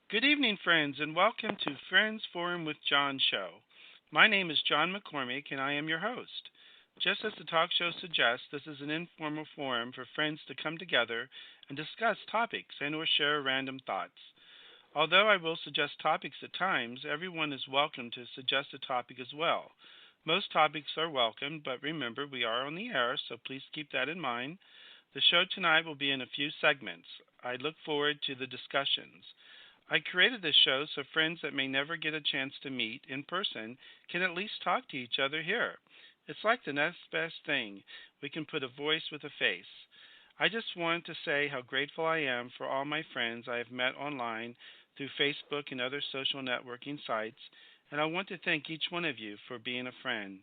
Good evening, friends, and welcome to Friends Forum with John show. My name is John McCormick, and I am your host. Just as the talk show suggests, this is an informal forum for friends to come together and discuss topics and/or share random thoughts. Although I will suggest topics at times, everyone is welcome to suggest a topic as well. Most topics are welcome, but remember we are on the air, so please keep that in mind. The show tonight will be in a few segments. I look forward to the discussions. I created this show so friends that may never get a chance to meet in person can at least talk to each other here. It's like the next best thing. We can put a voice with a face. I just want to say how grateful I am for all my friends I have met online through Facebook and other social networking sites, and I want to thank each one of you for being a friend.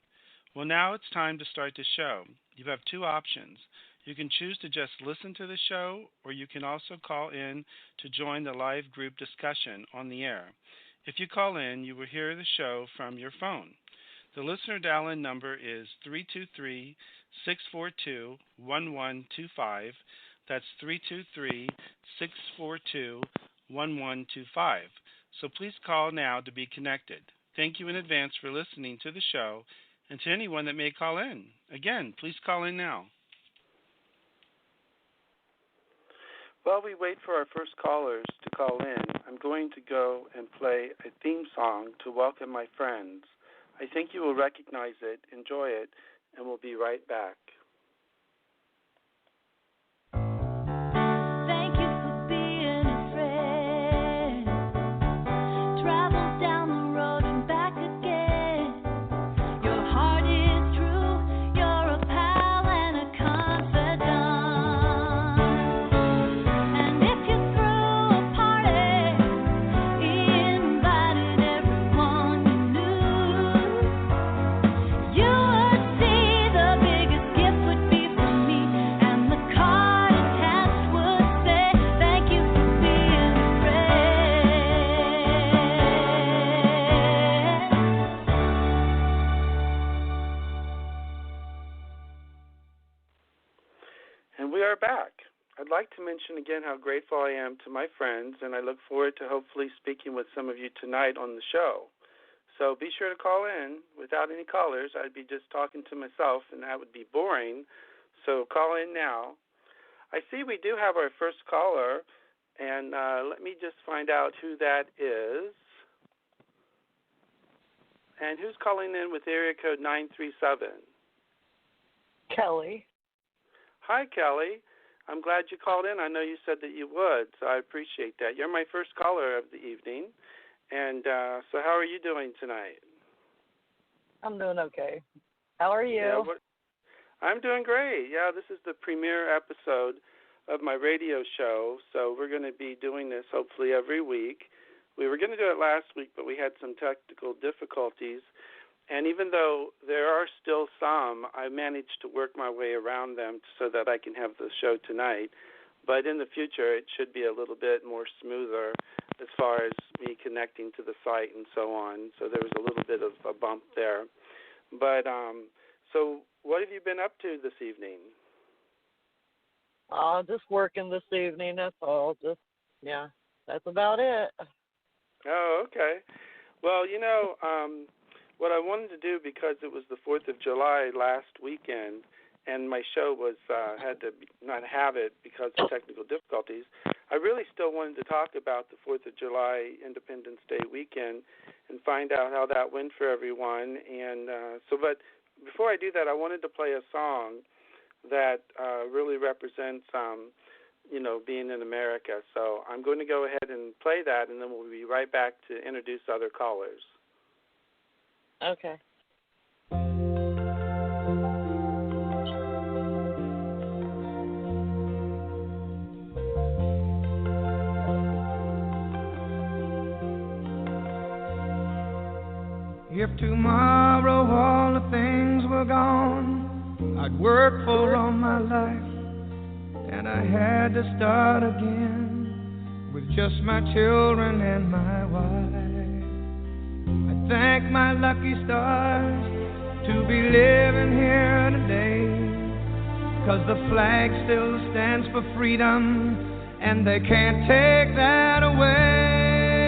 Well, now it's time to start the show. You have two options. You can choose to just listen to the show, or you can also call in to join the live group discussion on the air. If you call in, you will hear the show from your phone. The listener dial-in number is 323-642-1125. That's 323-642-1125. So please call now to be connected. Thank you in advance for listening to the show, and to anyone that may call in. Again, please call in now. While we wait for our first callers to call in, I'm going to go and play a theme song to welcome my friends. I think you will recognize it, enjoy it, and we'll be right back. And we are back. I'd like to mention again how grateful I am to my friends, and I look forward to hopefully speaking with some of you tonight on the show. So be sure to call in. Without any callers, I'd be just talking to myself, and that would be boring. So call in now. I see we do have our first caller, and let me just find out who that is. And who's calling in with area code 937? Kelly. Hi, Kelly. I'm glad you called in. I know you said that you would, so I appreciate that. You're my first caller of the evening. And so how are you doing tonight? I'm doing okay. How are you? I'm doing great. Yeah, this is the premiere episode of my radio show, so we're going to be doing this hopefully every week. We were going to do it last week, but we had some technical difficulties. And even though there are still some, I managed to work my way around them so that I can have the show tonight. But in the future, it should be a little bit more smoother as far as me connecting to the site and so on. So there was a little bit of a bump there. But so what have you been up to this evening? Just working this evening, that's all. That's about it. Oh, okay. Well, what I wanted to do, because it was the 4th of July last weekend, and my show had to not have it because of technical difficulties, I really still wanted to talk about the 4th of July Independence Day weekend and find out how that went for everyone. And but before I do that, I wanted to play a song that really represents, being in America. So I'm going to go ahead and play that, and then we'll be right back to introduce other callers. Okay. If tomorrow all the things were gone, I'd work for all my life, and I had to start again with just my children and my wife. Thank my lucky stars to be living here today, 'cause the flag still stands for freedom, and they can't take that away.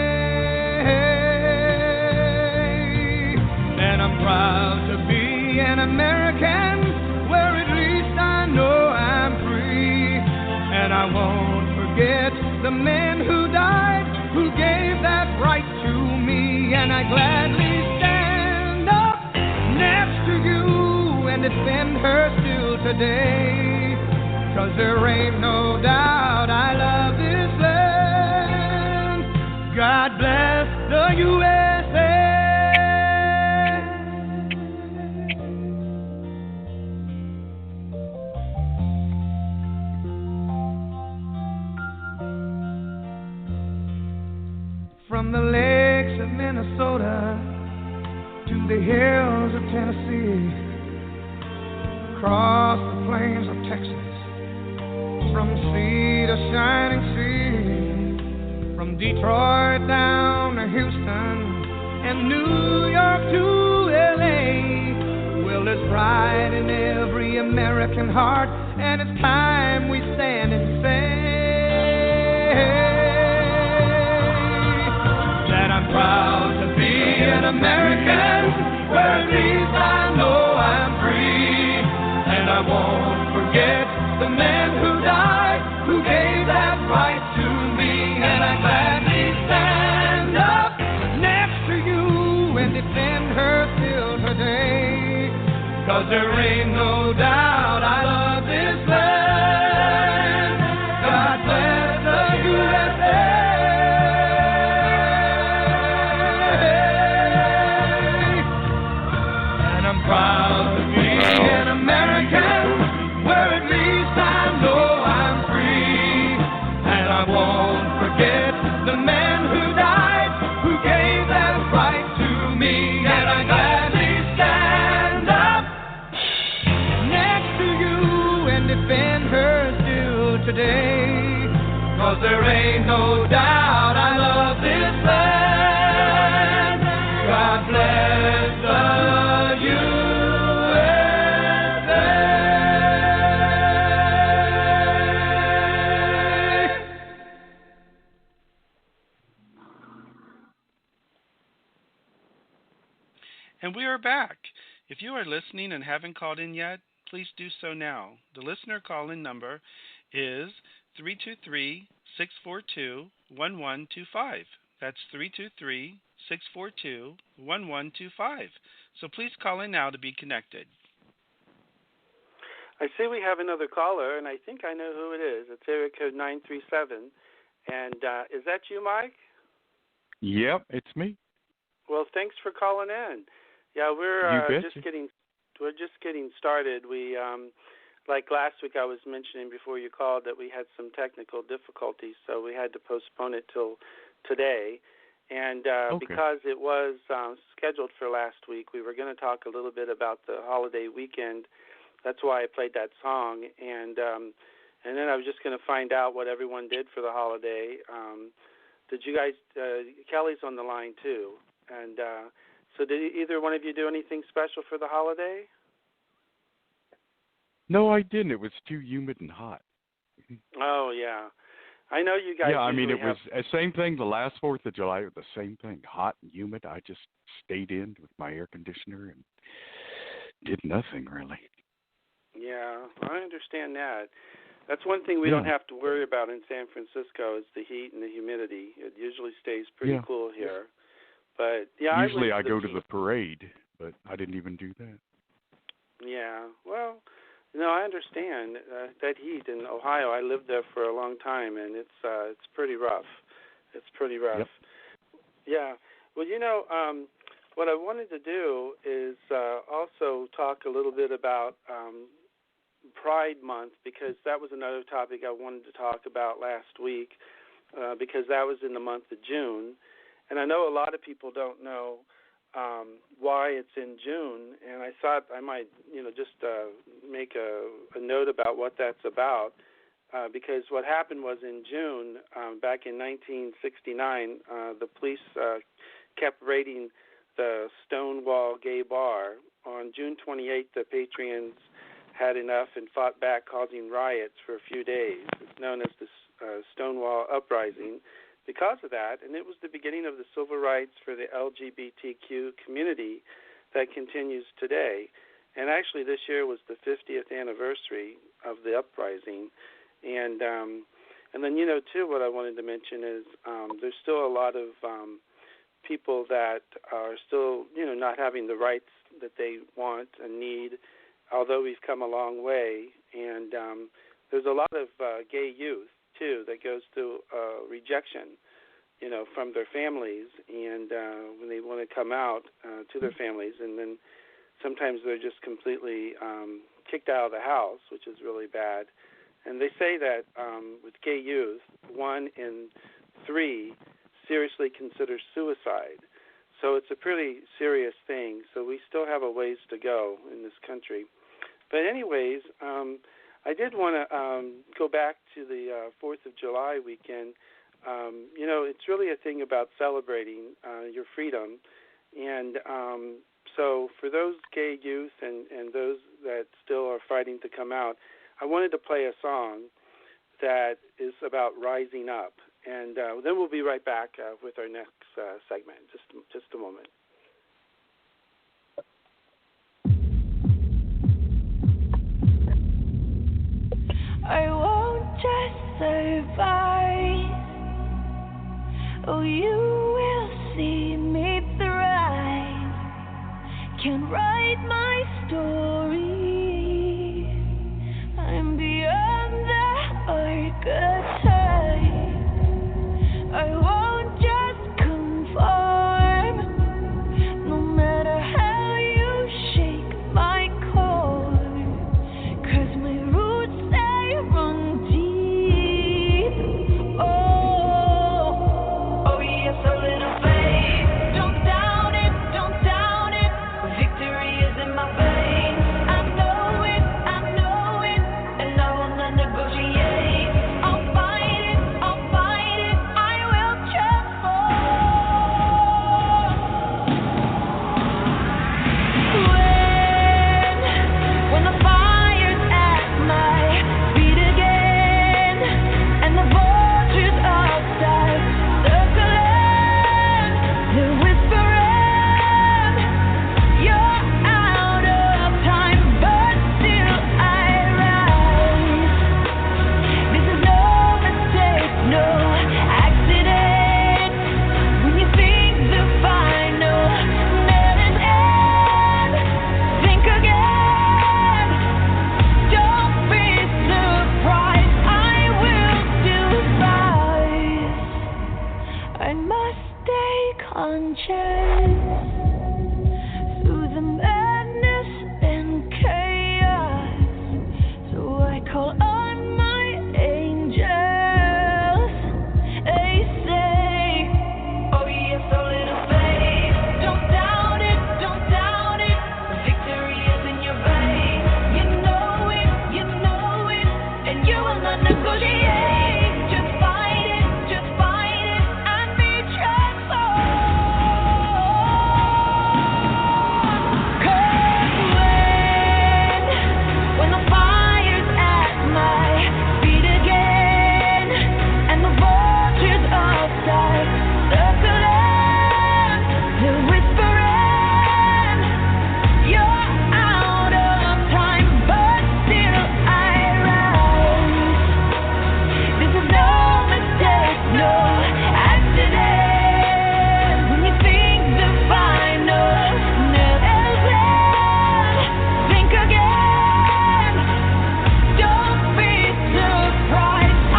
man who died, who gave that right to me, and I gladly stand up next to you and defend her still today. 'Cause there ain't no doubt I love this land. God bless the USA. From the lakes of Minnesota to the hills of Tennessee, across the plains of Texas, from sea to shining sea, from Detroit down to Houston and New York to LA. Well, there's pride in every American heart, and it's time we stand and say that I'm proud to be an American, where at least I know I'm free, and I won't forget the man who died, who gave that right to me, and I gladly stand up next to you and defend her still today. 'Cause there ain't no doubt I love this land. God bless the USA. And I'm proud to be an American, where at least I know I'm free, and I won't forget the man who died, who gave that right to me, and I gladly stand up next to you and defend her still today. 'Cause there ain't no doubt I love this land. God bless the And we are back. If you are listening and haven't called in yet, please do so now. The listener call-in number is 323-642-1125. That's 323-642-1125. So please call in now to be connected. I see we have another caller, and I think I know who it is. It's area code 937. And is that you, Mike? Yep, it's me. Well, thanks for calling in. Yeah, we're just getting started. We like last week I was mentioning before you called that we had some technical difficulties, so we had to postpone it till today. And because it was scheduled for last week, we were going to talk a little bit about the holiday weekend. That's why I played that song, and then I was just going to find out what everyone did for the holiday. Did you guys? Kelly's on the line too, and so did either one of you do anything special for the holiday? No, I didn't. It was too humid and hot. Oh yeah, I know you guys. Yeah, I mean it have... was the same thing. The last 4th of July was the same thing, hot and humid. I just stayed in with my air conditioner and did nothing really. Yeah, I understand that. That's one thing we don't have to worry about in San Francisco is the heat and the humidity. It usually stays pretty cool here. But yeah, usually I go to the parade, but I didn't even do that. Yeah, well, no, I understand that heat in Ohio. I lived there for a long time, and it's pretty rough. It's pretty rough. Yep. Yeah. Well, what I wanted to do is also talk a little bit about Pride Month, because that was another topic I wanted to talk about last week, because that was in the month of June. And I know a lot of people don't know why it's in June, and I thought I might, just make a note about what that's about, because what happened was in June, back in 1969, the police kept raiding the Stonewall Gay Bar. On June 28th, the patrons had enough and fought back, causing riots for a few days. It's known as the Stonewall Uprising because of that, and it was the beginning of the civil rights for the LGBTQ community that continues today. And actually this year was the 50th anniversary of the uprising, and And then, too, what I wanted to mention is there's still a lot of people that are still, not having the rights that they want and need, although we've come a long way. And there's a lot of gay youth, too, that goes through rejection, from their families, and when they want to come out to their families, and then sometimes they're just completely kicked out of the house, which is really bad. And they say that with gay youth, 1 in 3 seriously considers suicide. So it's a pretty serious thing. So we still have a ways to go in this country. But anyways, I did want to go back to the 4th of July weekend. It's really a thing about celebrating your freedom. And so for those gay youth and those that still are fighting to come out, I wanted to play a song that is about rising up. And then we'll be right back with our next segment. Just a moment. I won't just survive. Oh, you will see me thrive. Can write my story. I'm beyond the archetype. I won't just conform. No matter how you shake my core. 'Cause my roots, they run deep. Oh, yes, a little faith. Don't doubt it, don't doubt it. Victory is in my veins. I know it, and I will not negotiate. I'll fight it, I will transform. When the fire's at my feet again, and the vultures outside circling, they're whispering, you're out of time, but still I rise. This is no mistake, no accident. When you think the final nail is in, think again. Don't be surprised, I will still rise. I must stay conscious through the madness and chaos. So I call on my angels. They say, oh yes, a little faith. Don't doubt it, don't doubt it. Victory is in your veins. You know it, and you will not negotiate. Just fight it, and be transformed. 'Cause when the fire's at my feet again, and the vultures outside circling, they're whispering, you're out of time, but still I rise. This is no mistake, no accident. When you think the final nail is in, think again. Don't be surprised, I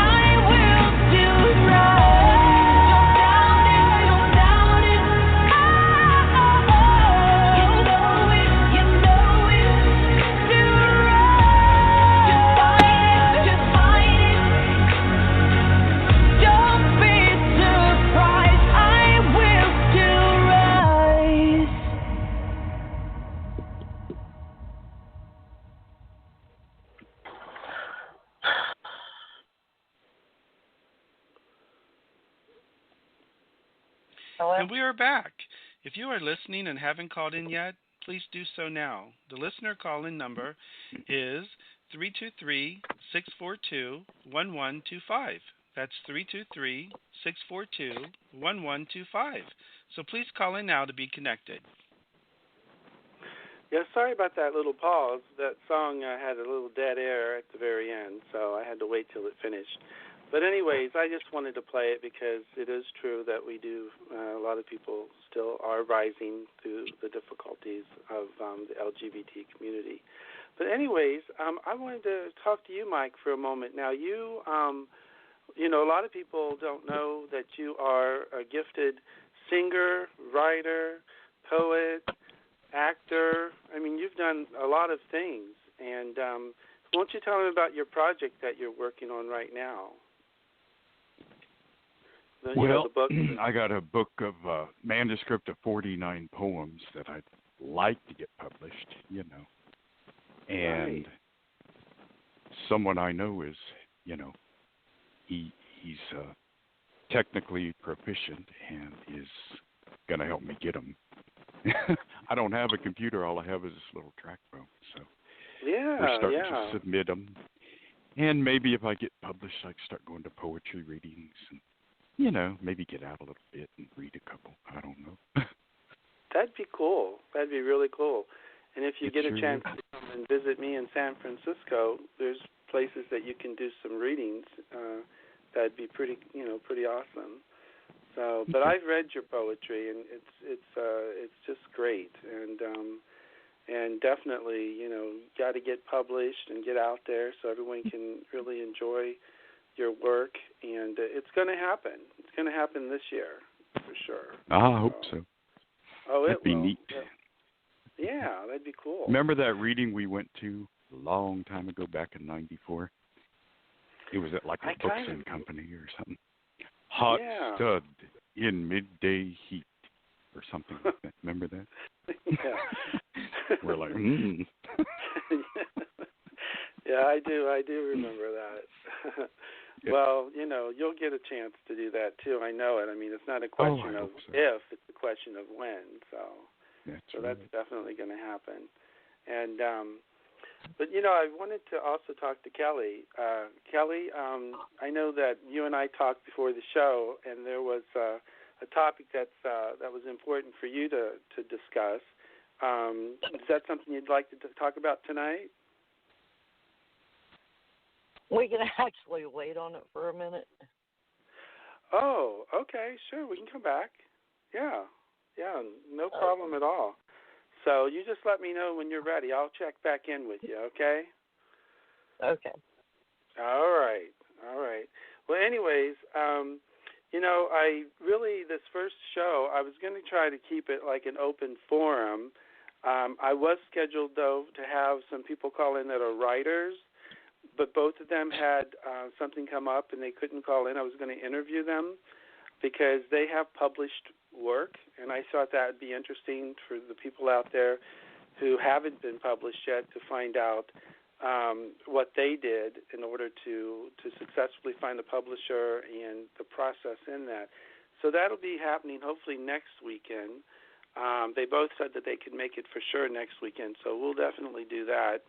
will still rise. Don't doubt it, you know it, still rise. Just fight it, don't be surprised, I will still rise. Hello? And we are back. If you are listening and haven't called in yet, please do so now. The listener call-in number is 323-642-1125. That's 323-642-1125. So please call in now to be connected. Yeah, sorry about that little pause. That song had a little dead air at the very end, so I had to wait till it finished. But anyways, I just wanted to play it because it is true that we do. A lot of people still are rising through the difficulties of the LGBT community. But anyways, I wanted to talk to you, Mike, for a moment. Now, a lot of people don't know that you are a gifted singer, writer, poet, actor. I mean, you've done a lot of things. And won't you tell me about your project that you're working on right now? Well, I got a book of manuscript of 49 poems that I'd like to get published, And someone I know is, he's technically proficient and is going to help me get them. I don't have a computer. All I have is this little track phone. So we're starting to submit them. And maybe if I get published, I can start going to poetry readings and, maybe get out a little bit and read a couple. I don't know. That'd be cool. That'd be really cool. And if you get a chance is. to come and visit me in San Francisco, there's places that you can do some readings. That'd be pretty awesome. So, but I've read your poetry, and it's just great. And definitely, you got to get published and get out there so everyone can really enjoy your work. And it's going to happen. It's going to happen this year for sure. I hope so. Oh, that'd be neat. Yeah, that'd be cool. Remember that reading we went to a long time ago, back in '94? It was at like a books and company or something. Hot stud in midday heat or something like that. Remember that? Yeah. We're like, Yeah, I do remember that. Yeah. Well, you'll get a chance to do that too. I know it. I mean, it's not a question of if, it's a question of when. So that's definitely going to happen. And but I wanted to also talk to Kelly. Kelly, I know that you and I talked before the show, and there was a topic that was important for you to discuss. Is that something you'd like to talk about tonight? We can actually wait on it for a minute. Oh, okay, sure. We can come back. Yeah, no problem at all. So you just let me know when you're ready. I'll check back in with you, okay? Okay. All right. Well, anyways, this first show, I was going to try to keep it like an open forum. I was scheduled, though, to have some people call in that are writers, but both of them had something come up and they couldn't call in. I was going to interview them because they have published work, and I thought that would be interesting for the people out there who haven't been published yet to find out what they did in order to successfully find a publisher and the process in that. So that'll be happening hopefully next weekend. They both said that they could make it for sure next weekend, so we'll definitely do that.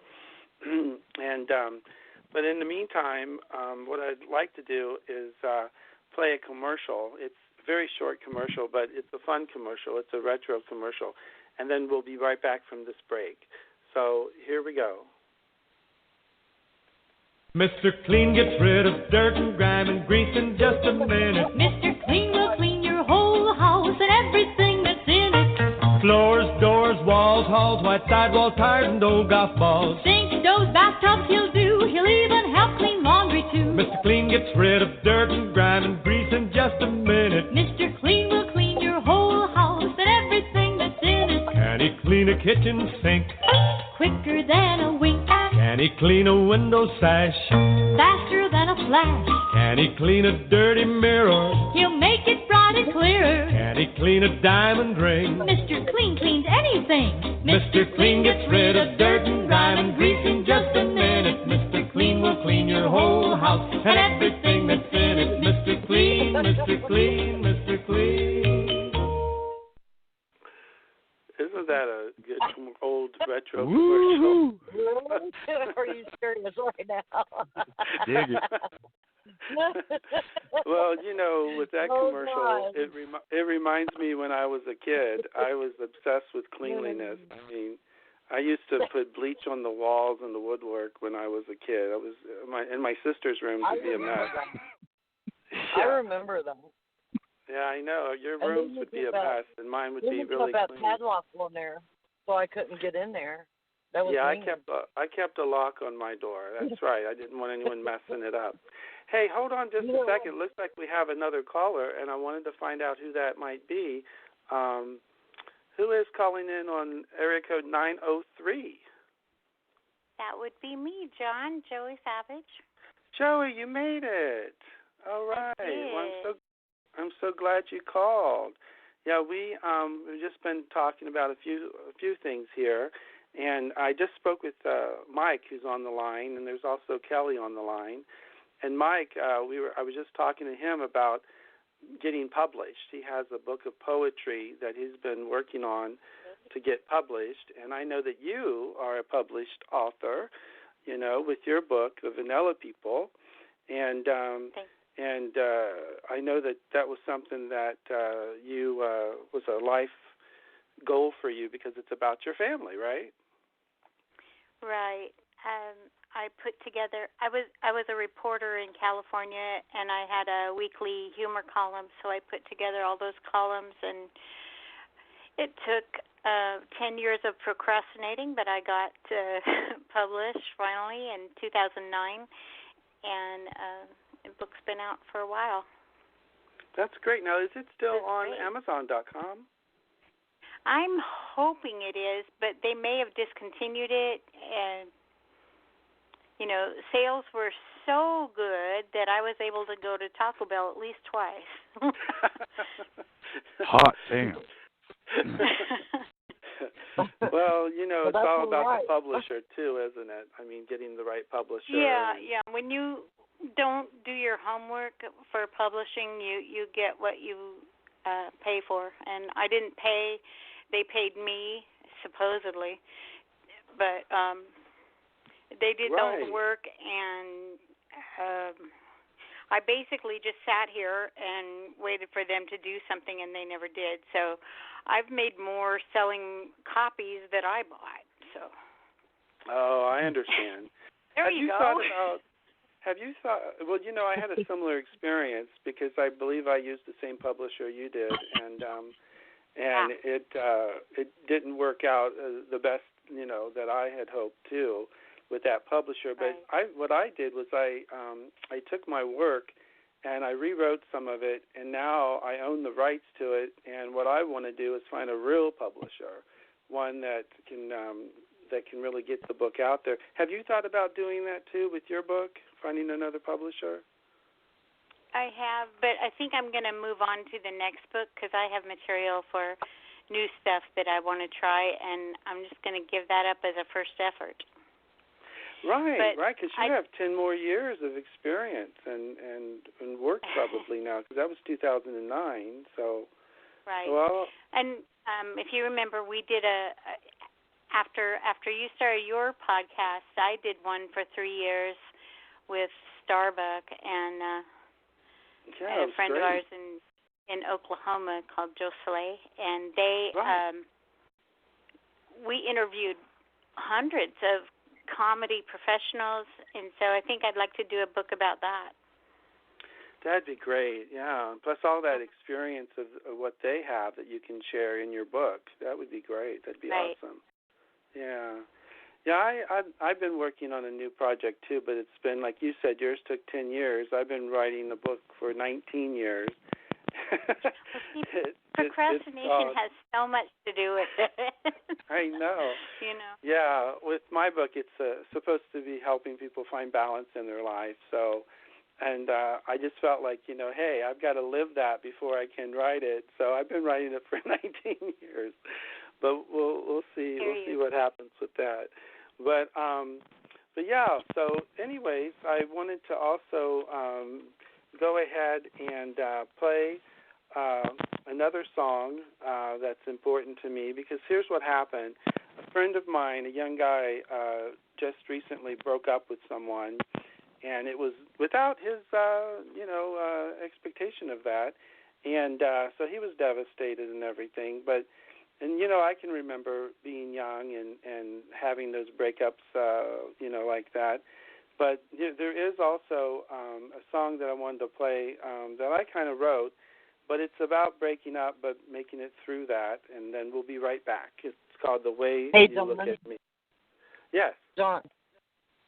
But in the meantime, what I'd like to do is play a commercial. It's a very short commercial, but it's a fun commercial. It's a retro commercial. And then we'll be right back from this break. So here we go. Mr. Clean gets rid of dirt and grime and grease in just a minute. Mr. Clean will clean your whole house and everything that's in it. Floors, doors, walls, halls, white sidewalls, tires, and old golf balls. Sinks, stoves, bathtubs he'll do. He'll even help clean laundry too. Mr. Clean gets rid of dirt and grime and grease in just a minute. Mr. Clean will clean your whole house and everything that's in it. Can he clean a kitchen sink? Quicker than a wink. Can he clean a window sash? Faster than a flash. Can he clean a dirty mirror? He'll make it bright and clear. Can he clean a diamond ring? Mr. Clean cleans anything. Mr. Clean gets rid of dirt and grime and grease in just a minute. Mr. Clean will clean your whole house and everything that's in it. Mr. Clean, Mr. Clean, Mr. Clean. Isn't that a good old retro commercial? Are you serious right now? Dig it. Well, with that commercial, it reminds me when I was a kid. I was obsessed with cleanliness. I mean, I used to put bleach on the walls and the woodwork when I was a kid. I was in my sister's room to be a mess. I remember them. Yeah, I know. Your rooms would be a mess, and mine would be really that clean. padlock on there, so I couldn't get in there. That was I mean. kept a lock on my door. That's right. I didn't want anyone messing it up. Hey, hold on just a second. Looks like we have another caller, and I wanted to find out who that might be. Who is calling in on area code 903? That would be me, John. Joey Savage. Joey, you made it. All right. I did. Well, I'm so glad you called. Yeah, we've just been talking about a few things here, and I just spoke with Mike, who's on the line, and there's also Kelly on the line. And Mike, I was just talking to him about getting published. He has a book of poetry that he's been working on to get published, and I know that you are a published author, with your book, The Vanilla People, and I know that was something that was a life goal for you because it's about your family, right? Right. I put together. I was a reporter in California, and I had a weekly humor column. So I put together all those columns, and it took 10 years of procrastinating, but I got published finally in 2009, and the book's been out for a while. That's great. Now, is it still on Amazon.com? I'm hoping it is, but they may have discontinued it, and sales were so good that I was able to go to Taco Bell at least twice. Hot damn. Well, it's all about the publisher too, isn't it? I mean, getting the right publisher. Yeah. When you don't do your homework for publishing, you get what you pay for. And I didn't pay; they paid me supposedly, but they did all the work, and I basically just sat here and waited for them to do something, and they never did. So I've made more selling copies that I bought. So. Oh, I understand. Have you thought? Well, I had a similar experience because I believe I used the same publisher you did, and it didn't work out the best, that I had hoped too, with that publisher. But what I did was I took my work and I rewrote some of it, and now I own the rights to it. And what I want to do is find a real publisher, one that can really get the book out there. Have you thought about doing that too with your book, finding another publisher? I have, but I think I'm going to move on to the next book because I have material for new stuff that I want to try, and I'm just going to give that up as a first effort. Right, because you have 10 more years of experience and work probably now, because that was 2009. So. Right. Well. And if you remember, we did after you started your podcast, I did one for 3 years with Starbuck and a friend of ours in Oklahoma called Joe Soleil, and they we interviewed hundreds of comedy professionals, and so I think I'd like to do a book about that. That'd be great, yeah. Plus all that experience of what they have that you can share in your book. That would be great. That'd be awesome. Yeah. Yeah, I've been working on a new project too, but it's been, like you said, yours took 10 years. I've been writing the book for 19 years. Procrastination has so much to do with it. I know. Yeah, with my book, it's supposed to be helping people find balance in their life. So, and I just felt like, hey, I've got to live that before I can write it. So I've been writing it for 19 years. But we'll see. We'll see what happens with that. But yeah. So, anyways, I wanted to also go ahead and play another song that's important to me, because here's what happened. A friend of mine, a young guy, just recently broke up with someone, and it was without his, expectation of that, and so he was devastated and everything. But, I can remember being young and having those breakups, like that. But there is also a song that I wanted to play that I kind of wrote, but it's about breaking up but making it through that, and then we'll be right back. It's called The Way Hey, You Look gentlemen. at Me. Yes. John,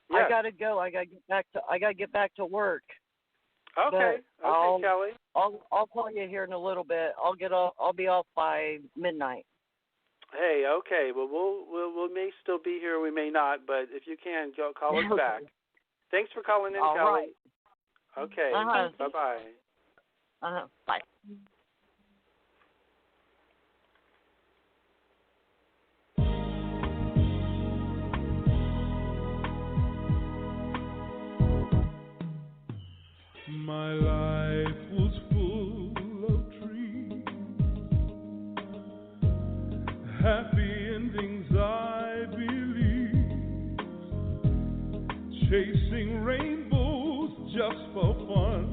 Yes. I gotta go. I gotta get back to work. Okay. But Okay, Kelly. I'll call you here in a little bit. I'll be off by midnight. Hey, okay. Well, we may still be here, we may not, but if you can, go call us back. Thanks for calling in, All Kelly. right. Okay. Bye-bye. Bye. My life was full of dreams, happy endings I believe, chasing rainbows just for fun,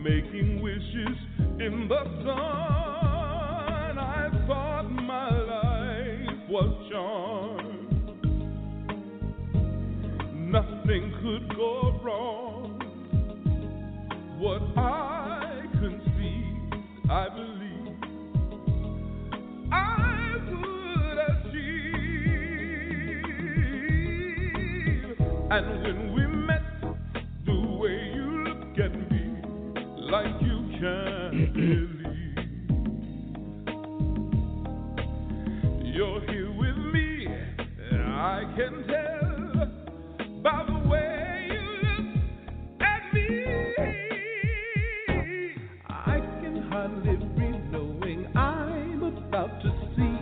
making wishes in the sun. I thought my life was charmed, nothing could go wrong. What I conceived, I believe I would achieve. And when we met, the way you look at me, like you can't believe you're here with me, I can tell by the way to see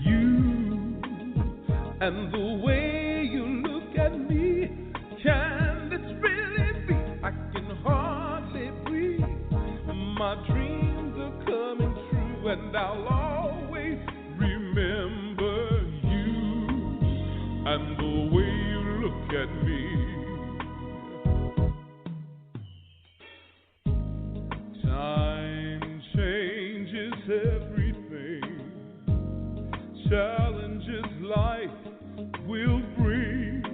you, and the way you look at me, can this really be? I can hardly breathe. My dreams are coming true, and I'll always remember you, and the way you look at me. Time changes everything. Challenges life will bring.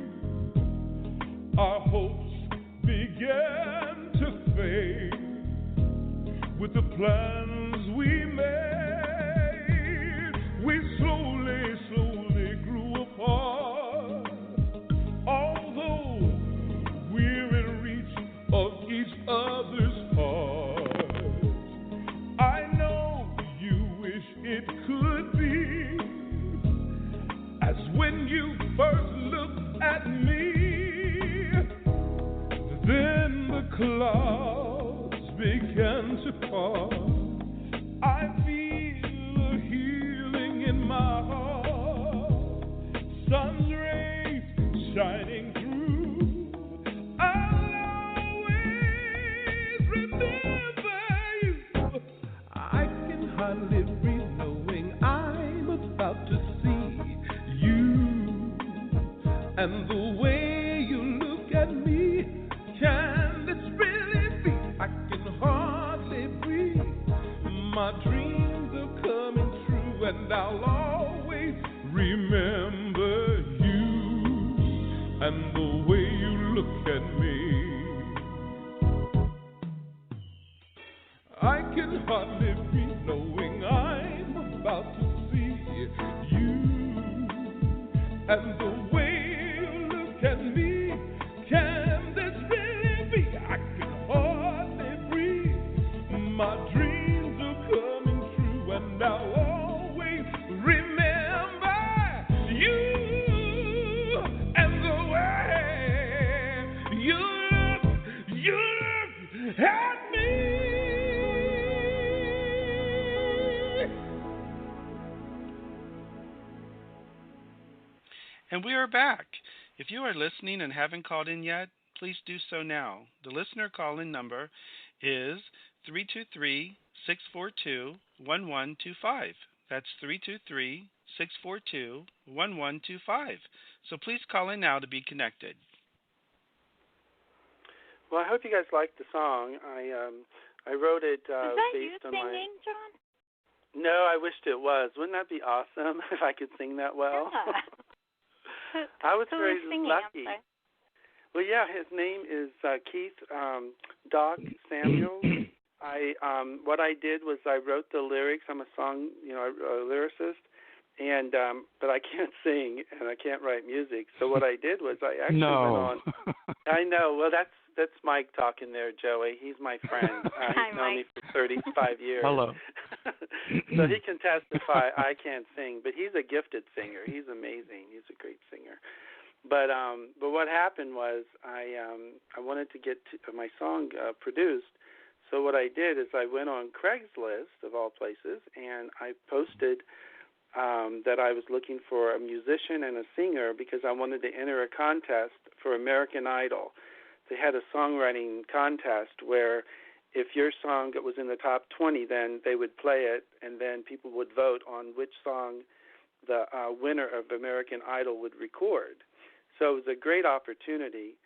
Our hopes began to fade with the plans we made. We slowly grew apart, although we're in reach of each other's hearts. I know you wish it could be as when you first looked at me. Then the clouds began to part. I feel a healing in my heart. Sun's rays shining through. I'll always remember you. I can hardly breathe knowing I'm about to see you, and the way you look at me, can this really be? I can hardly breathe. My dreams are coming true, and I'll always remember you, and the way you look at me. I can hardly breathe knowing I'm about to see you, and the way you look at me, can this really be? I can hardly breathe. My dreams are coming true, and I'll always remember you, and the way you look at me. And we are back. If you are listening and haven't called in yet, please do so now. The listener call-in number is 323-642-1125. That's 323-642-1125. So please call in now to be connected. Well, I hope you guys liked the song. I wrote it Is that you based on singing, John? No, I wished it was. Wouldn't that be awesome if I could sing that well? Yeah. I was Who very was singing? lucky. Well, yeah, his name is Keith Doc Samuels. What I did was I wrote the lyrics. I'm a lyricist, and but I can't sing and I can't write music. So what I did was I actually went on. I know. Well, that's Mike talking there, Joey. He's my friend. He's known me for 35 years. Hello. So he can testify. I can't sing, but he's a gifted singer. He's amazing. He's a great singer. But what happened was I wanted to get my song produced. So what I did is I went on Craigslist of all places and I posted that I was looking for a musician and a singer because I wanted to enter a contest for American Idol. They had a songwriting contest where if your song was in the top 20, then they would play it, and then people would vote on which song the winner of American Idol would record. So it was a great opportunity.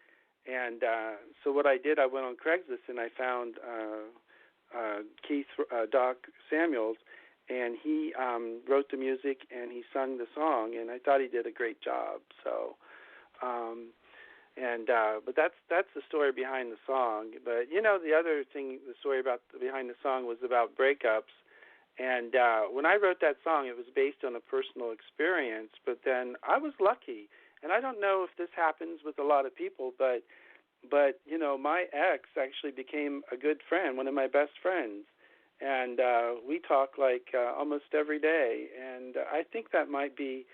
And so what I did, I went on Craigslist and I found Keith Doc Samuels, and he wrote the music and he sung the song, and I thought he did a great job. So, but that's the story behind the song. But the other thing, the story behind the song was about breakups. And when I wrote that song, it was based on a personal experience. But then I was lucky. And I don't know if this happens with a lot of people, but my ex actually became a good friend, one of my best friends, and we talk like almost every day. And I think that might be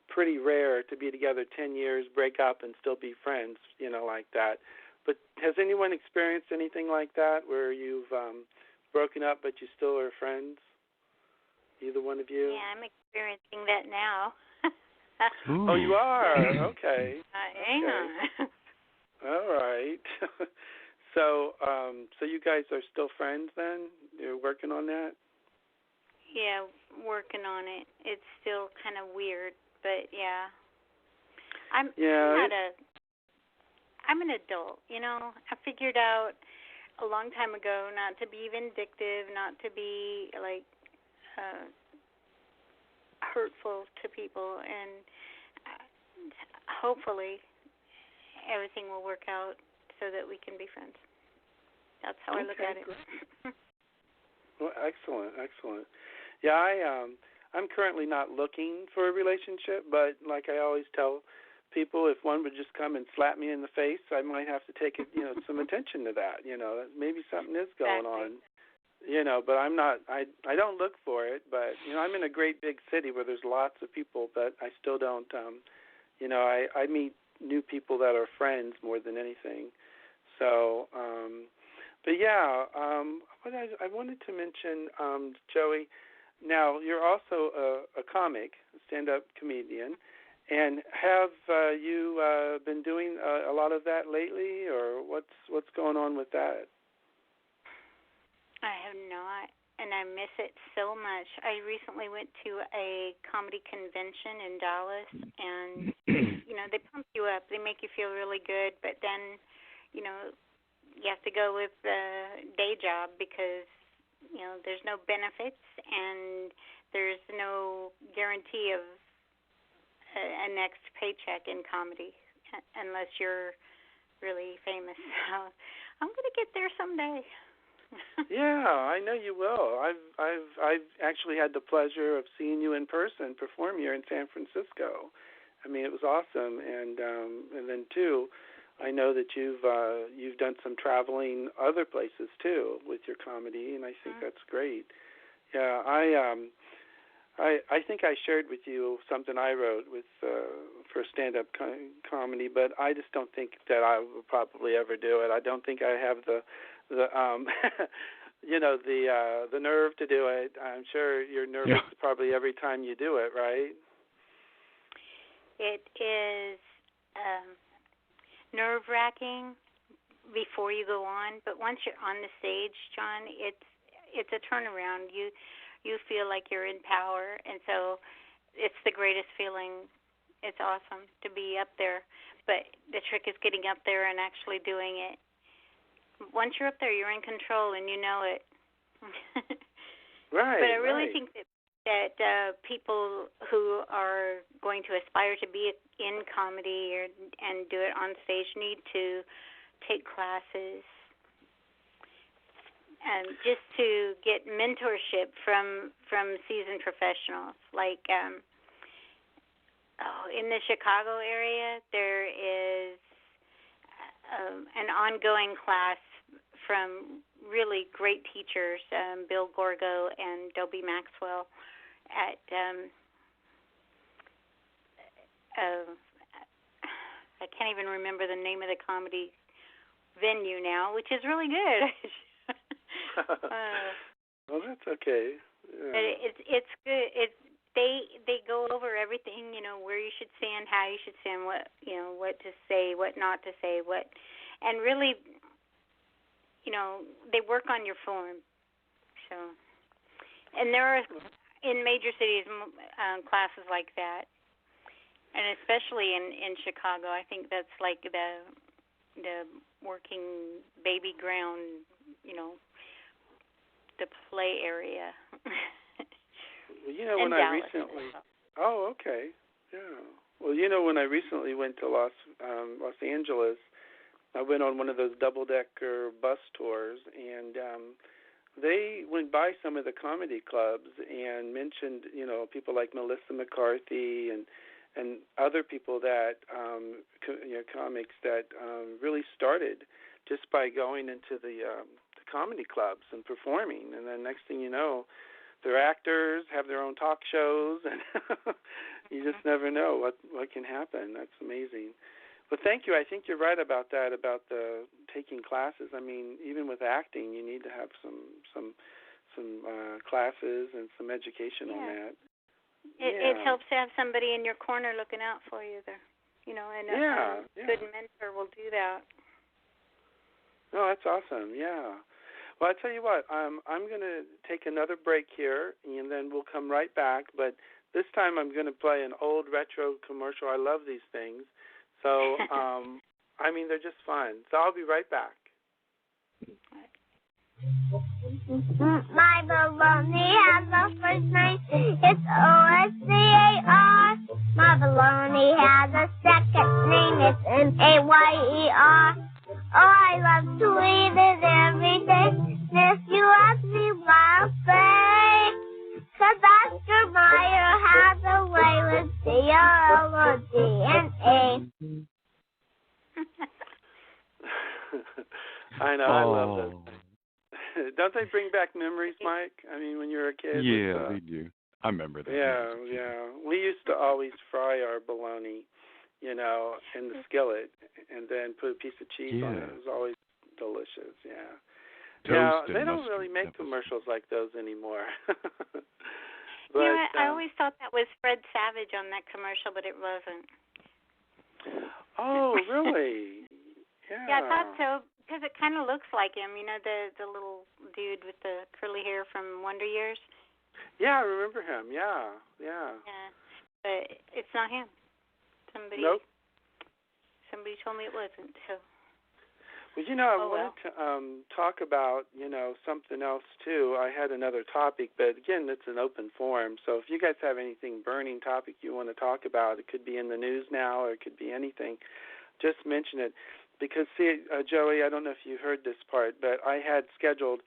pretty rare to be together 10 years, break up, and still be friends, like that. But has anyone experienced anything like that where you've broken up but you still are friends? Either one of you? Yeah, I'm experiencing that now. Oh, you are? Okay. I am. All right. So you guys are still friends then? You're working on that? Yeah, working on it. It's still kind of weird, but yeah. I'm an adult, I figured out a long time ago not to be vindictive, not to be like hurtful to people, and hopefully everything will work out so that we can be friends. That's how I look at it. Well, excellent. Yeah, I'm currently not looking for a relationship, but like I always tell people, if one would just come and slap me in the face, I might have to take some attention to that. Maybe something is going on. But I'm not. I don't look for it. But I'm in a great big city where there's lots of people, but I still don't. I meet new people that are friends more than anything. So, but yeah, what I wanted to mention, Joey. Now you're also a comic, a stand-up comedian, and have you been doing a lot of that lately, or what's going on with that? I have not, and I miss it so much. I recently went to a comedy convention in Dallas, and, they pump you up. They make you feel really good, but then, you have to go with the day job because, there's no benefits and there's no guarantee of a next paycheck in comedy unless you're really famous. So I'm going to get there someday. Yeah, I know you will. I've actually had the pleasure of seeing you in person perform here in San Francisco. I mean, it was awesome, and then too, I know that you've done some traveling other places too with your comedy, and I think that's great. Yeah, I think I shared with you something I wrote for stand-up comedy, but I just don't think that I will probably ever do it. I don't think I have the the nerve to do it. I'm sure you're nervous probably every time you do it, right? It is nerve-wracking before you go on, but once you're on the stage, John, it's a turnaround. You feel like you're in power, and so it's the greatest feeling. It's awesome to be up there, but the trick is getting up there and actually doing it. Once you're up there, you're in control, and you know it. Right. But I really think that that people who are going to aspire to be in comedy and do it on stage need to take classes, just to get mentorship from seasoned professionals. Like in the Chicago area, there is an ongoing class from really great teachers, Bill Gorgo and Dobie Maxwell, at I can't even remember the name of the comedy venue now, which is really good. Well, that's okay. Yeah. But it's good. They go over everything, where you should stand, how you should stand, what what to say, what not to say, and really, they work on your form. So, and there are in major cities classes like that, and especially in Chicago, I think that's like the working baby ground, the play area. Well, when I recently, oh, okay, yeah. Well, when I recently went to Los Angeles, I went on one of those double-decker bus tours, and they went by some of the comedy clubs and mentioned, people like Melissa McCarthy and other people that, comics that really started just by going into the comedy clubs and performing, and then next thing you know, they're actors, have their own talk shows, and you just never know what can happen. That's amazing. Well, thank you. I think you're right about that, about the taking classes. I mean, even with acting, you need to have some classes and some education on that. It helps to have somebody in your corner looking out for you there, and a good mentor will do that. No, that's awesome. Yeah. Well, I tell you what, I'm going to take another break here, and then we'll come right back. But this time I'm going to play an old retro commercial. I love these things. So, they're just fun. So I'll be right back. My baloney has a first name. It's O-S-C-A-R. My baloney has a second name. It's M-A-Y-E-R. Oh, I love to eat it every day. If you ask me why, I'll say, 'cause Oscar Mayer has a way with C-O-L-O-G-N-A. I know, I love that. Don't they bring back memories, Mike? I mean, when you were a kid? Yeah, they do. I remember that. Yeah. We used to always fry our bologna, in the skillet, and then put a piece of cheese on it. It was always delicious, yeah. Toast they don't really make commercials like those anymore. But, I always thought that was Fred Savage on that commercial, but it wasn't. Oh, really? Yeah. Yeah, I thought so, because it kind of looks like him, the little dude with the curly hair from Wonder Years. Yeah, I remember him, yeah. Yeah, but it's not him. Somebody told me it wasn't, so. Well, I wanted to talk about, something else, too. I had another topic, but, again, it's an open forum. So if you guys have anything burning topic you want to talk about, it could be in the news now or it could be anything, just mention it. Because, see, Joey, I don't know if you heard this part, but I had scheduled,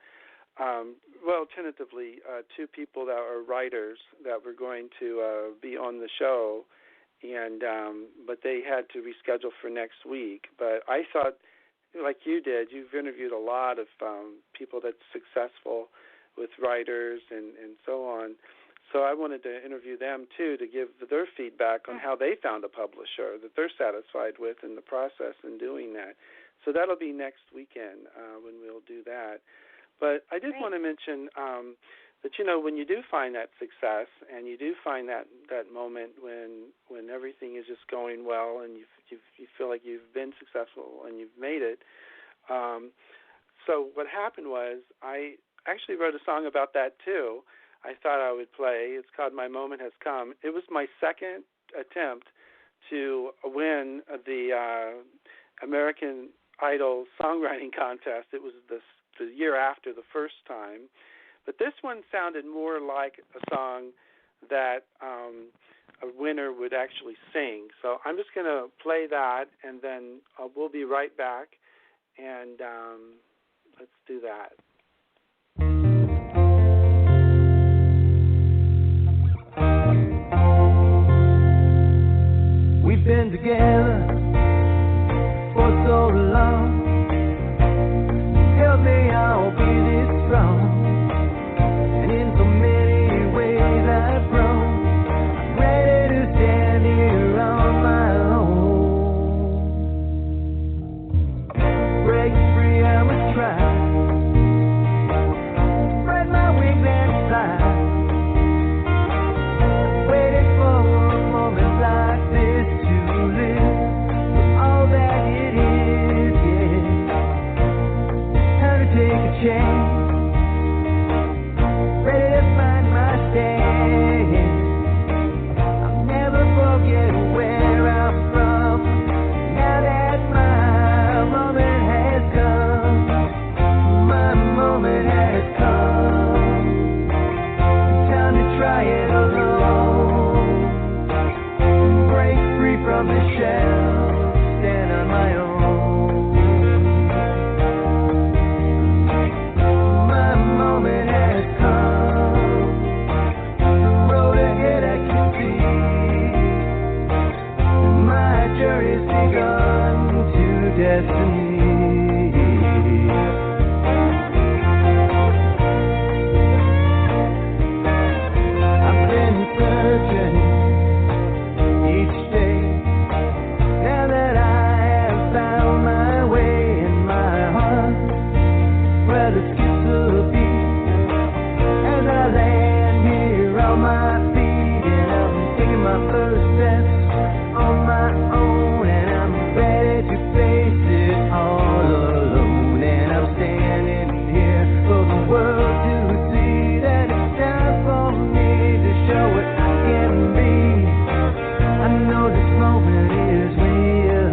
tentatively, two people that are writers that were going to be on the show, and but they had to reschedule for next week. But I thought, like you did, you've interviewed a lot of people that's successful with writers and so on. So I wanted to interview them, too, to give their feedback on how they found a publisher that they're satisfied with in the process in doing that. So that'll be next weekend when we'll do that. But I did want to mention that, when you do find that success and you do find that moment when everything is just going well and you feel like you've been successful and you've made it. So what happened was I actually wrote a song about that, too. I thought I would play. It's called My Moment Has Come. It was my second attempt to win the American Idol songwriting contest. It was the year after the first time. But this one sounded more like a song that a winner would actually sing. So I'm just going to play that, and then we'll be right back, and let's do that. We've been together for so long. Help me, I'll be this strong. And in so many ways I've grown, ready to stand here on my own. Break free, I must try. Spread my wings and fly. Waited for a moment like this to live all that it is, yeah. Time to take a chance, ready to find my stand. I'll never forget where I'm from, now that my moment has come. My moment has come. Time to try it alone. Break free from the shell, stand on my own. My moment has come. The road ahead I can see. My journey's begun to destiny. I've been searching each day. Now that I have found my way in my heart, where the skips will be, as I land here on my feet, and I'm taking my first steps on my own, and I'm ready to face it all alone, and I'm standing here for the world to see that it's time for me to show what I can be. I know this moment is real,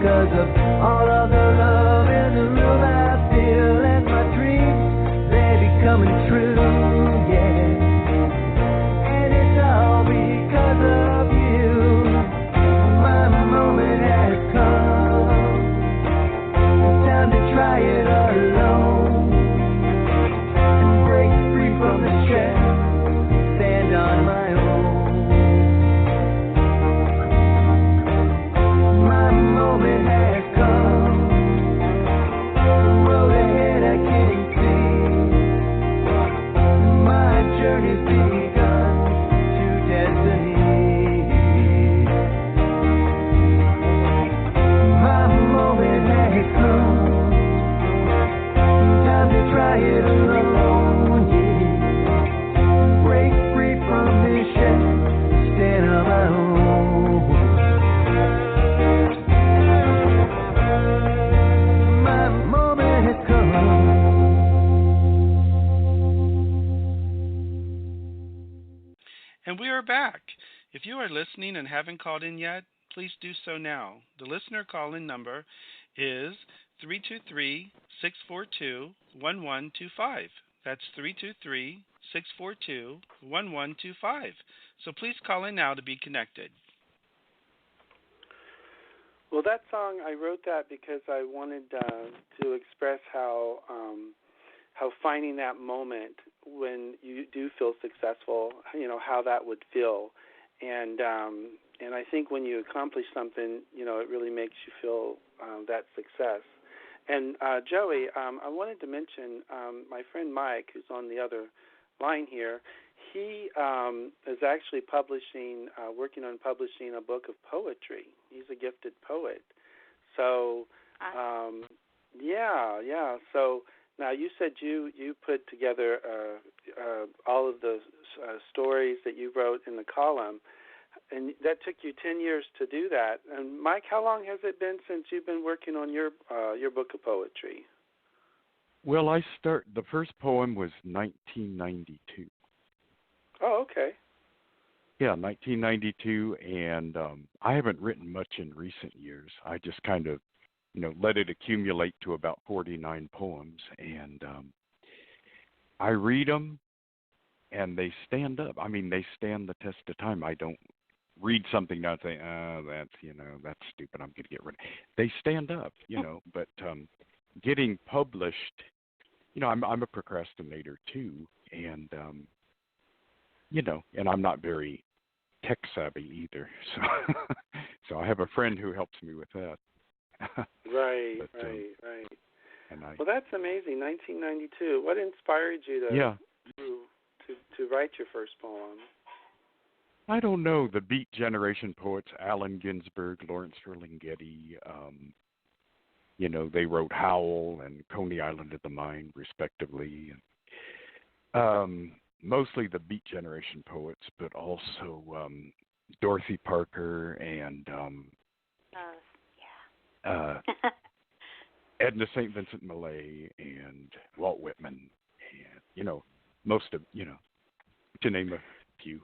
'cause of all of the love and the room I feel, and my dreams, they be coming true, yeah. And it's all because of you. My moment has come. It's time to try it alone and break free from the shell, stand on my own. My moment has come. The road ahead I can see. My journey's begun to destiny. My moment has come. Time to try it alone, yeah. Break free from this shell, stand on my own. My moment has come. And we are back. If you are listening and haven't called in yet, please do so now. The listener call-in number is 323-642-1125. That's 323-642-1125. So please call in now to be connected. Well, that song, I wrote that because I wanted to express how finding that moment when you do feel successful, how that would feel, and I think when you accomplish something, it really makes you feel that success. And Joey, I wanted to mention my friend Mike, who's on the other line here. He is actually working on publishing a book of poetry. He's a gifted poet. So, yeah. So now you said you put together all of the stories that you wrote in the column, and that took you 10 years to do that. And Mike, how long has it been since you've been working on your book of poetry? Well, the first poem was 1992. Oh, okay. Yeah, 1992, and I haven't written much in recent years. I just kind of, let it accumulate to about 49 poems, and I read them, and they stand up. I mean, they stand the test of time. I don't read something now and say, that's stupid. I'm going to get rid of it. They stand up, but getting published, I'm a procrastinator too, and and I'm not very tech savvy either. So I have a friend who helps me with that. Right. Well, that's amazing. 1992. What inspired you to write your first poem? I don't know. The Beat Generation poets, Allen Ginsberg, Lawrence Ferlinghetti, they wrote Howl and Coney Island of the Mind, respectively. And, mostly the Beat Generation poets, but also Dorothy Parker and Edna St. Vincent Millay and Walt Whitman, and most of to name a few.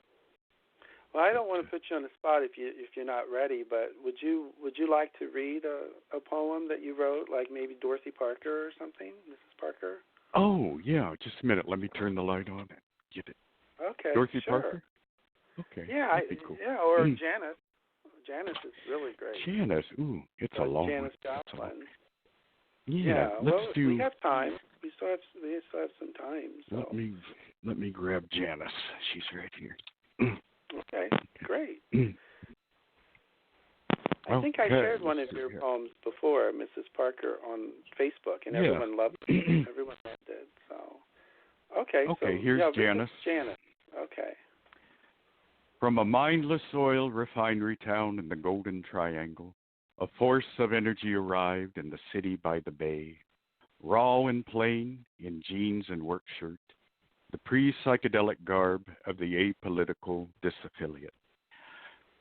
Well, I don't want to put you on the spot if you're not ready, but would you like to read a poem that you wrote, like maybe Dorothy Parker or something, Mrs. Parker? Oh yeah, just a minute. Let me turn the light on and get it. Okay, Dorothy sure. Parker. Okay. Yeah, that'd be cool. or Janice. Janice is really great. Janice, it's a long Janice one. Joplin. Yeah, we have time. We still have some time. So. Let me grab Janice. She's right here. Okay, great. Well, I think I shared one of your poems before, Mrs. Parker, on Facebook, and everyone loved it. Everyone loved it. So, okay. So, here's Janice. Janice. Okay. From a mindless oil refinery town in the Golden Triangle, a force of energy arrived in the city by the bay. Raw and plain, in jeans and work shirt, the pre-psychedelic garb of the apolitical disaffiliate.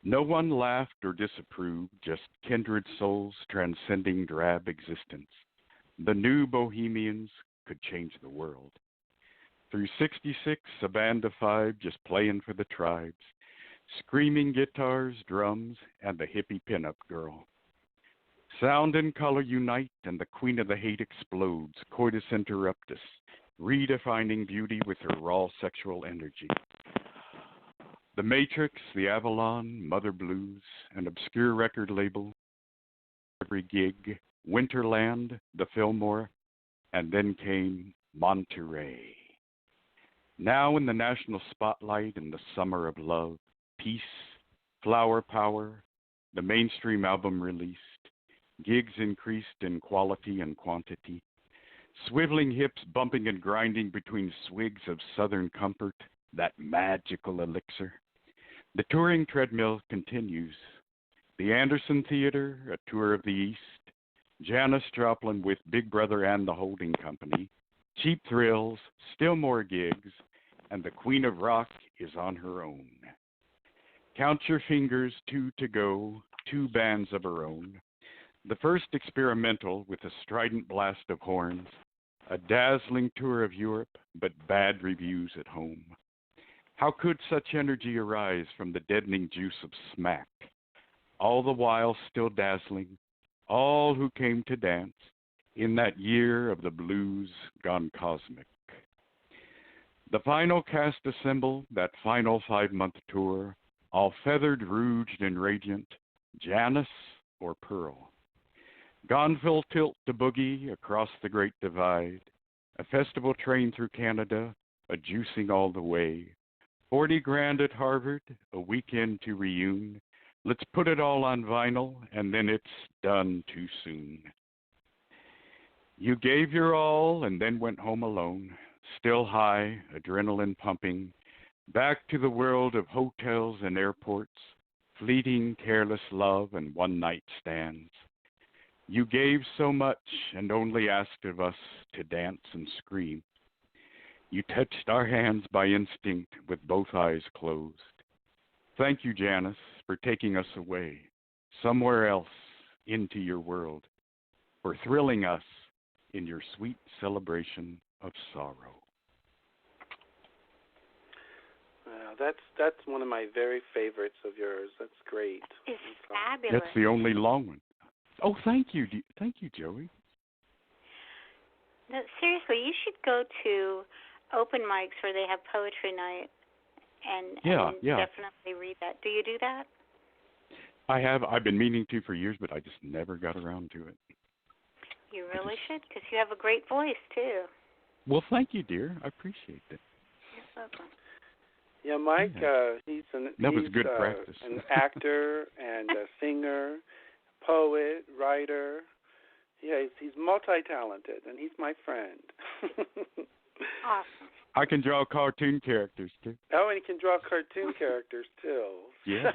No one laughed or disapproved, just kindred souls transcending drab existence. The new bohemians could change the world. Through 66, a band of five just playing for the tribes, screaming guitars, drums, and the hippie pinup girl. Sound and color unite, and the queen of the hate explodes, coitus interruptus, redefining beauty with her raw sexual energy. The Matrix, the Avalon, Mother Blues, an obscure record label, every gig, Winterland, the Fillmore, and then came Monterey. Now in the national spotlight in the summer of love, peace, flower power, the mainstream album released, gigs increased in quality and quantity, swiveling hips bumping and grinding between swigs of southern comfort, that magical elixir. The touring treadmill continues. The Anderson Theater, a tour of the East, Janis Joplin with Big Brother and the Holding Company, Cheap Thrills, still more gigs, and the Queen of Rock is on her own. Count your fingers, 2 to go, 2 bands of her own. The first experimental with a strident blast of horns, a dazzling tour of Europe, but bad reviews at home. How could such energy arise from the deadening juice of smack? All the while still dazzling, all who came to dance in that year of the blues gone cosmic. The final cast assemble, that final 5-month tour, all feathered, rouged, and radiant, Janice or Pearl. Gone full tilt to boogie across the Great Divide, a festival train through Canada, a juicing all the way, 40 grand at Harvard, a weekend to reune. Let's put it all on vinyl, and then it's done too soon. You gave your all and then went home alone, still high, adrenaline pumping, back to the world of hotels and airports, fleeting, careless love and one-night stands. You gave so much and only asked of us to dance and scream. You touched our hands by instinct with both eyes closed. Thank you, Janice, for taking us away, somewhere else, into your world, for thrilling us in your sweet celebration of sorrow. That's one of my very favorites of yours. That's great. It's fabulous. That's the only long one. Oh, thank you, Joey. No, seriously, you should go to open mics where they have poetry night, and definitely read that. Do you do that? I have. I've been meaning to for years, but I just never got around to it. You really should, because you have a great voice, too. Well, thank you, dear. I appreciate that. You're welcome. Yeah, Mike, he's good practice. An actor and a singer, poet, writer. Yeah, he's multi-talented, and he's my friend. Awesome. I can draw cartoon characters, too. Oh, and he can draw cartoon characters, too. Yeah.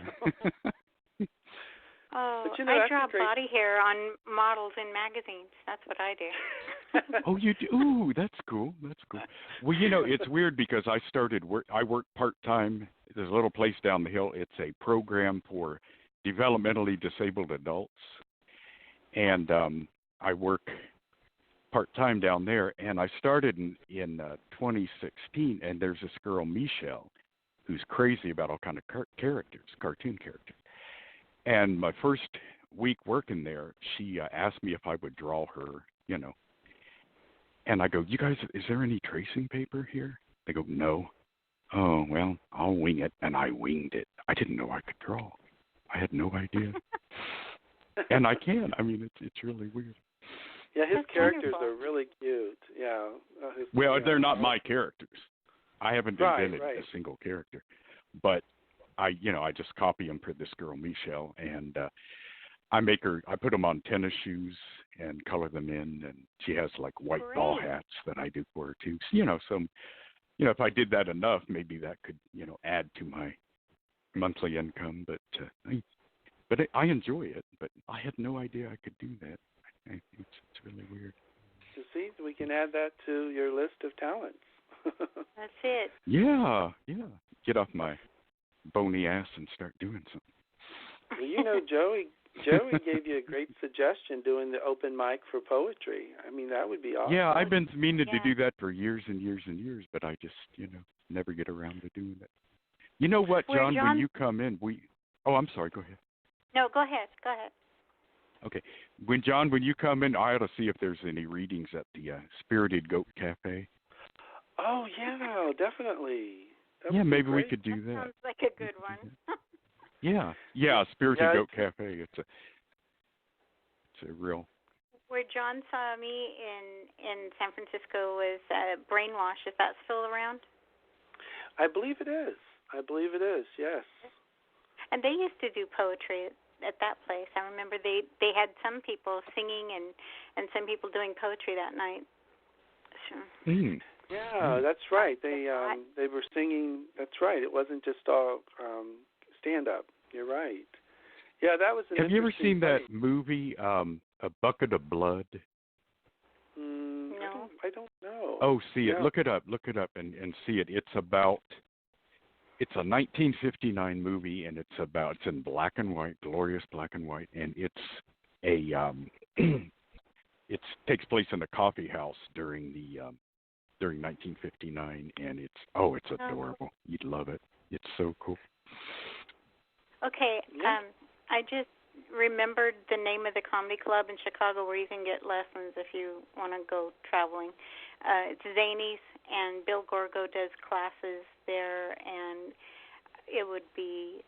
Oh, but, you know, I draw body hair on models in magazines. That's what I do. Oh, you do? Ooh, that's cool. That's cool. Well, you know, it's weird because I work part-time. There's a little place down the hill. It's a program for developmentally disabled adults. And I work part-time down there. And I started in 2016, and there's this girl, Michelle, who's crazy about all kind of cartoon characters. And my first week working there, she asked me if I would draw her, you know. And I go, you guys, is there any tracing paper here? They go, no. Oh, well, I'll wing it. And I winged it. I didn't know I could draw. I had no idea. And I can. I mean, it's really weird. Yeah, his That's characters wonderful. are really cute. Yeah. Well, they're not my characters. I haven't invented right. a single character. But I just copy them for this girl, Michelle, and I put them on tennis shoes and color them in, and she has like white ball hats that I do for her too. So, if I did that enough, maybe that could, add to my monthly income, but I enjoy it, but I had no idea I could do that. It's really weird. You see, we can add that to your list of talents. That's it. Yeah. Get off my bony ass and start doing something. Well, Joey gave you a great suggestion, doing the open mic for poetry. I mean, that would be awesome. Yeah, I've been meaning to do that for years and years and years, but I just, never get around to doing it. You know what, John, when you come in, I'm sorry, go ahead. No, go ahead. Okay. When you come in, I ought to see if there's any readings at the Spirited Goat Cafe. Oh, yeah, definitely. Maybe we could do that. Sounds like a good one. Yeah, Spirited Goat Cafe. It's a real. Where John saw me in San Francisco was Brainwash. Is that still around? I believe it is. Yes. And they used to do poetry at that place. I remember they had some people singing and some people doing poetry that night. So. Mm. Yeah, that's right. They were singing. That's right. It wasn't just all stand up. You're right. Yeah, that was. Have you ever seen that movie, A Bucket of Blood? No, I don't know. Oh, see it. Look it up and see it. It's a 1959 movie, and it's in black and white, glorious black and white, and it's it takes place in a coffee house during 1959, and it's adorable. You'd love it. It's so cool. Okay, I just remembered the name of the comedy club in Chicago where you can get lessons if you want to go traveling. It's Zanies, and Bill Gorgo does classes there, and it would be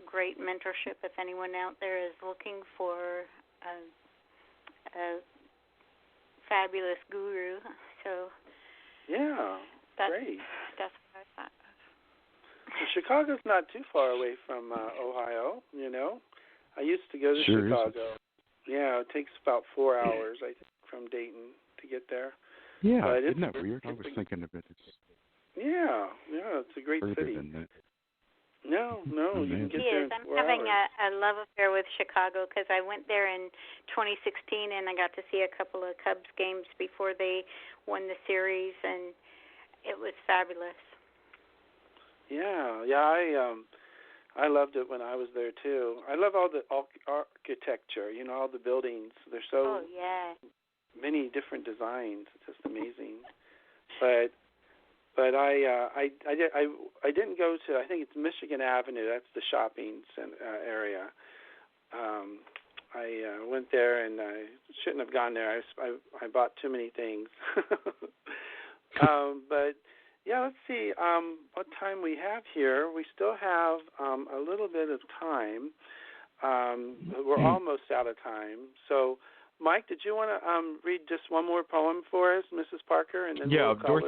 great mentorship if anyone out there is looking for a fabulous guru. So great. That's what I thought. Well, Chicago's not too far away from Ohio, I used to go to Chicago. Yeah, it takes about 4 hours, I think, from Dayton to get there. Yeah, isn't that weird? I was thinking of it. It's a great city. Than that. No, you can get there in 4 hours. I'm having a love affair with Chicago because I went there in 2016 and I got to see a couple of Cubs games before they won the series, and it was fabulous. I loved it when I was there too. I love all the architecture, all the buildings. There's so many different designs. It's just amazing. But I didn't go to. I think it's Michigan Avenue. That's the shopping area. I went there and I shouldn't have gone there. I bought too many things. But yeah, let's see what time we have here. We still have a little bit of time. We're almost out of time. So, Mike, did you want to read just one more poem for us, Mrs. Parker, and then we'll call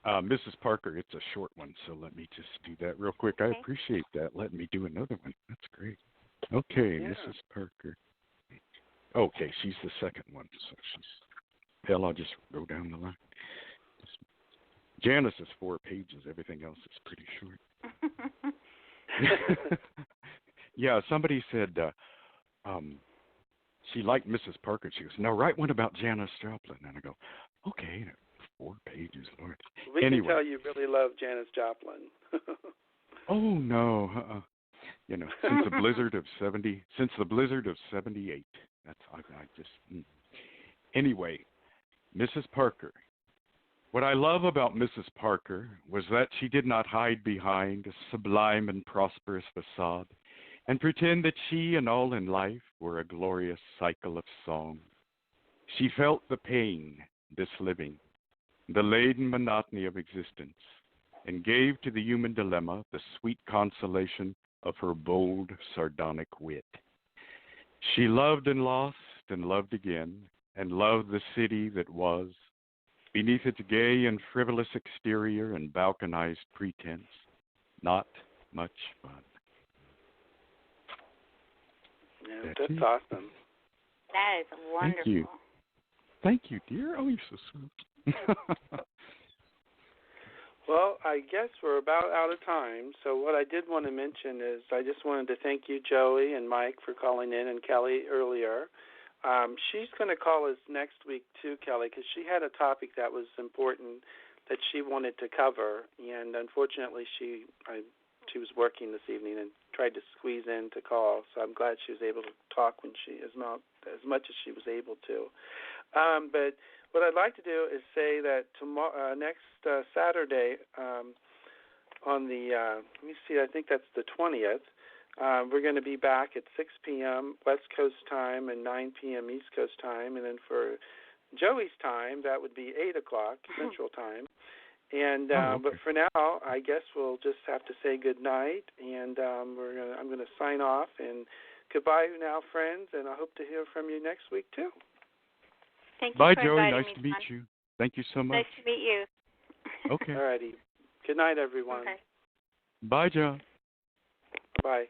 Mrs. Parker. It's a short one, so let me just do that real quick. I appreciate that. Let me do another one. That's great. Okay, Yeah. Mrs. Parker. Okay, she's the second one, so I'll just go down the line. Janice is 4 pages. Everything else is pretty short. Yeah, somebody said she liked Mrs. Parker. She goes, "No, write one about Janis Joplin." And I go, "Okay, 4 pages, Lord." We can tell you really love Janis Joplin. Oh no, since the blizzard of '78. That's I just. Anyway, Mrs. Parker. What I love about Mrs. Parker was that she did not hide behind a sublime and prosperous facade and pretend that she and all in life were a glorious cycle of song. She felt the pain, this living, the laden monotony of existence, and gave to the human dilemma the sweet consolation of her bold, sardonic wit. She loved and lost and loved again, and loved the city that was, beneath its gay and frivolous exterior and balkanized pretense. Not much fun. Yeah, that's awesome. That is wonderful. Thank you, dear. Oh, you're so sweet. Well, I guess we're about out of time. So what I did want to mention is I just wanted to thank you, Joey and Mike, for calling in, and Kelly earlier. She's going to call us next week too, Kelly, because she had a topic that was important that she wanted to cover, and unfortunately she was working this evening and tried to squeeze in to call. So I'm glad she was able to talk when she as much as she was able to. But what I'd like to do is say that tomorrow, next Saturday, on the let me see, I think that's the 20th. We're going to be back at 6 p.m. West Coast time and 9 p.m. East Coast time. And then for Joey's time, that would be 8 o'clock Central time. And but for now, I guess we'll just have to say good night. And I'm going to sign off. And goodbye now, friends. And I hope to hear from you next week, too. Thank you Bye, for Joey. inviting Nice to me, meet you. Thank you so much. Nice to meet you. Okay. All righty. Good night, everyone. Okay. Bye, John. Bye.